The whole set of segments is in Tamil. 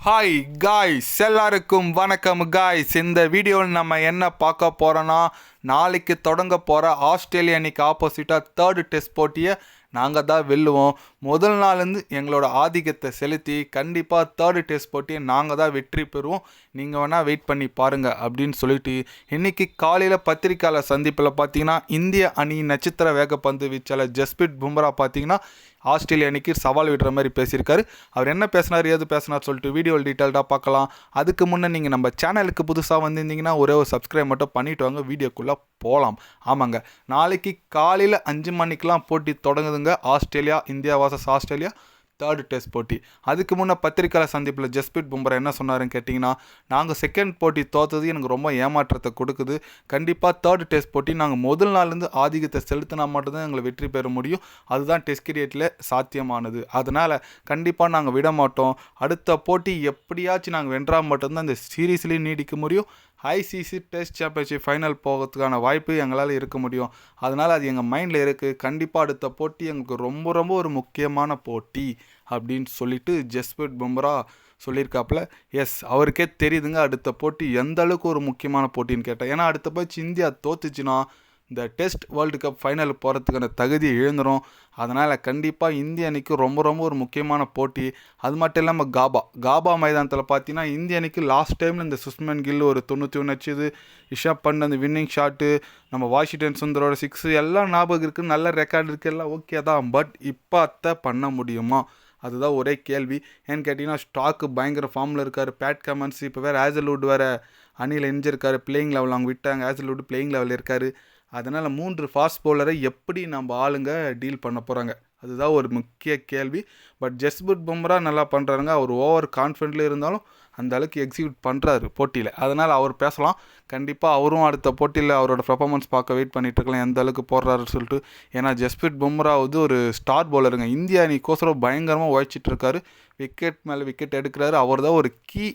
ஹாய் காய்ஸ், எல்லாருக்கும் வணக்கம் காய்ஸ். இந்த வீடியோவில் நம்ம என்ன பார்க்க போகிறோன்னா, நாளைக்கு தொடங்க போகிற ஆஸ்திரேலியா அன்னைக்கு ஆப்போசிட்டாக தேர்டு டெஸ்ட் போட்டியை நாங்கள் தான் வெல்லுவோம். முதல் நாள்லேருந்து எங்களோட ஆதிக்கத்தை செலுத்தி கண்டிப்பாக தேர்டு டெஸ்ட் போட்டியை நாங்கள் தான் வெற்றி பெறுவோம். நீங்கள் வேணால் வெயிட் பண்ணி பாருங்கள் அப்படின்னு சொல்லிட்டு இன்றைக்கி காலையில் பத்திரிக்கையாளர் சந்திப்பில் பார்த்தீங்கன்னா, இந்திய அணி நட்சத்திர வேகப்பந்து வீச்சாளர் ஜஸ்பிரிட் பும்ரா பார்த்தீங்கன்னா ஆஸ்திரேலியா அன்னைக்கு சவால் விடுற மாதிரி பேசியிருக்காரு. அவர் என்ன பேசினார், ஏது பேசினார் சொல்லிட்டு வீடியோவில் டீட்டெயில்டாக பார்க்கலாம். அதுக்கு முன்னே நீங்கள் நம்ம சேனலுக்கு புதுசாக வந்திருந்தீங்கன்னா ஒரே ஒரு சப்ஸ்கிரைப் மட்டும் பண்ணிவிட்டு வாங்க, வீடியோக்குள்ளே போகலாம். ஆமாங்க, நாளைக்கு காலையில் 5 மணிக்கெலாம் போட்டி தொடங்குதுங்க. Australia India versus Australia third test போட்டி. அதுக்கு முன்னே பத்திரிக்கையாளர் சந்திப்பில் ஜஸ்பிரிட் பும்ரா என்ன சொன்னாருன்னு கேட்டிங்கன்னா, நாங்கள் செகண்ட் போட்டி தோற்றது எனக்கு ரொம்ப ஏமாற்றத்தை கொடுக்குது. கண்டிப்பாக தேர்டு டெஸ்ட் போட்டி நாங்கள் முதல் நாள்லேருந்து ஆதிக்கத்தை செலுத்தினா மட்டும்தான் எங்களை வெற்றி பெற முடியும். அதுதான் டெஸ்ட் கிரிக்கெட்டில் சாத்தியமானது. அதனால் கண்டிப்பாக நாங்கள் விட மாட்டோம். அடுத்த போட்டி எப்படியாச்சும் நாங்கள் வென்றால் மட்டும்தான் இந்த சீரீஸ்லேயும் நீடிக்க முடியும். ஐசிசி டெஸ்ட் சாம்பியன்ஷிப் ஃபைனல் போகிறதுக்கான வாய்ப்பு எங்களால் இருக்க முடியும். அதனால் அது எங்கள் மைண்டில் இருக்குது. கண்டிப்பாக அடுத்த போட்டி எங்களுக்கு ரொம்ப ரொம்ப ஒரு முக்கியமான போட்டி அப்படின்னு சொல்லிட்டு ஜஸ்பிரிட் பும்ரா சொல்லியிருக்காப்புல. எஸ், அவருக்கே தெரியுதுங்க அடுத்த போட்டி எந்த அளவுக்கு ஒரு முக்கியமான போட்டின்னு கேட்டேன். ஏன்னா அடுத்த போச்சு இந்தியா தோத்துச்சுன்னா இந்த டெஸ்ட் வேர்ல்டு கப் ஃபைனல் போகிறதுக்கான தகுதியை இழந்துடும். அதனால் கண்டிப்பாக இந்திய அணிக்கு ரொம்ப ரொம்ப ஒரு முக்கியமான போட்டி. அது மட்டும் இல்லாமல் காபா மைதானத்தில் பார்த்தீங்கன்னா இந்திய அணிக்கு லாஸ்ட் டைமில் இந்த சுஷ்மன் கில் ஒரு 91 அடிச்சது, ரிஷப் பண்ட் அந்த வின்னிங் ஷாட்டு, நம்ம வாஷிங்டன் சுந்தரோட 6 எல்லாம் ஞாபகம் இருக்குது. நல்ல ரெக்கார்டு இருக்குது, எல்லாம் ஓகே தான். பட் இப்போ அத்தை பண்ண முடியுமா, அதுதான் ஒரே கேள்வி. ஏன்னு கேட்டிங்கன்னா ஸ்டாக்கு பயங்கர ஃபார்மில் இருக்கார். பேட் கமன்ஸ் இப்போ வேறு ஹேசல்வுட் வேறு அணியில் இணைஞ்சிருக்காரு. பிளேயிங் லெவல் அவங்க விட்டாங்க, ஹேசல்வுட் பிளேயிங் லெவலில் இருக்கார். அதனால் 3 ஃபாஸ்ட் பவுலரை எப்படி நம்ம ஆளுங்க டீல் பண்ண போகிறாங்க, அதுதான் ஒரு முக்கிய கேள்வி. பட் ஜஸ்பிரிட் பும்ரா நல்லா பண்ணுறாருங்க. அவர் ஓவர் கான்ஃபிடென்ட்லேயே இருந்தாலும் அந்த அளவுக்கு எக்ஸிக்யூட் பண்ணுறாரு போட்டியில். அதனால் அவர் பேசலாம். கண்டிப்பாக அவரும் அடுத்த போட்டியில் அவரோட பர்ஃபார்மன்ஸ் பார்க்க வெயிட் பண்ணிட்டு இருக்கலாம், எந்த அளவுக்கு போடுறாருன்னு சொல்லிட்டு. ஏன்னா ஜஸ்பிரிட் பும்ரா வந்து ஒரு ஸ்டார் பவுலருங்க. இந்தியா அணிக்கோசரம் பயங்கரமாக உழைச்சிட்டு இருக்காரு. விக்கெட் மேலே விக்கெட் எடுக்கிறாரு. அவர் தான் ஒரு கீ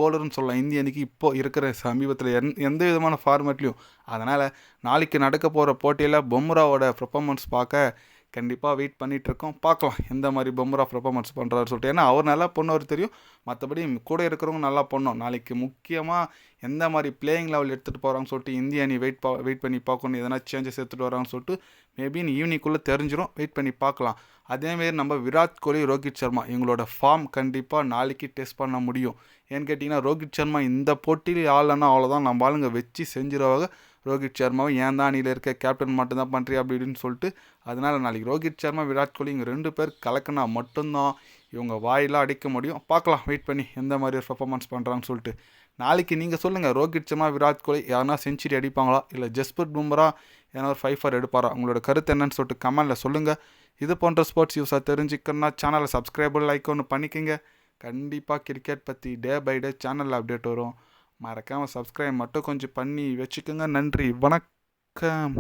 பவுலர்னு சொல்லலாம் இந்திய அணிக்கு இப்போ இருக்கிற சமீபத்தில் எந்த விதமான ஃபார்மேட்லையும். அதனால் நாளைக்கு நடக்க போகிற போட்டியில் பும்ராவோட பர்ஃபார்மன்ஸ் பார்க்க கண்டிப்பாக வெயிட் பண்ணிகிட்ருக்கோம். பார்க்கலாம் எந்த மாதிரி பும்ரா பர்ஃபார்மன்ஸ் பண்ணுறாரு சொல்லிட்டு. ஏன்னா அவர் நல்லா பண்ணவர் தெரியும், மற்றபடி கூட இருக்கிறவங்க நல்லா பண்ணோம். நாளைக்கு முக்கியமாக எந்த மாதிரி பிளேயிங் லெவல் எடுத்துகிட்டு போகிறாங்கன்னு சொல்லிட்டு இந்திய அணி வெயிட் பண்ணி பார்க்கணும். எதனா சேஞ்சஸ் எடுத்துகிட்டு வராங்கன்னு சொல்லிட்டு மேபி ஈவினிங்குள்ளே தெரிஞ்சிடும், வெயிட் பண்ணி பார்க்கலாம். அதேமாரி நம்ம விராட் கோலி, ரோஹித் சர்மா எங்களோட ஃபார்ம் கண்டிப்பாக நாளைக்கு டெஸ்ட் பண்ண முடியும். ஏன்னு கேட்டிங்கன்னா ரோஹித் சர்மா இந்த போட்டியில் ஆளனா அவ்வளோதான், நம்ம ஆளுங்க வச்சு செஞ்சிருவாங்க. ரோஹித் சர்மாவை ஏன் தான் அணியில் இருக்க கேப்டன் மட்டும்தான் பண்ணுறியா அப்படின்னு சொல்லிட்டு. அதனால் நாளைக்கு ரோஹித் சர்மா விராட் கோலி இங்கே 2 பேர் கலக்கினா மட்டும்தான் இவங்க வாயிலாம் அடிக்க முடியும். பார்க்கலாம் வெயிட் பண்ணி எந்த மாதிரி ஒரு பர்ஃபார்மன்ஸ் பண்ணுறாங்கன்னு சொல்லிட்டு. நாளைக்கு நீங்கள் சொல்லுங்கள், ரோஹித் சர்மா விராட் கோலி யாருனா செஞ்சுரி அடிப்பாங்களா, இல்லை ஜஸ்பிரிட் பும்ரா ஏன்னா ஒரு 5 4 எடுப்பாரா? உங்களோட கருத்து என்னன்னு சொல்லிட்டு கமெண்டில் சொல்லுங்கள். இது போன்ற ஸ்போர்ட்ஸ் யூஸாக தெரிஞ்சுக்கணுன்னா சேனலை சப்ஸ்கிரைபர் லைக் ஒன்று பண்ணிக்கோங்க. கண்டிப்பாக கிரிக்கெட் பற்றி டே பை டே சேனலில் அப்டேட் வரும். மறக்காமல் சப்ஸ்கிரைப் மட்டும் கொஞ்சம் பண்ணி வச்சுக்கோங்க. நன்றி, வணக்கம்.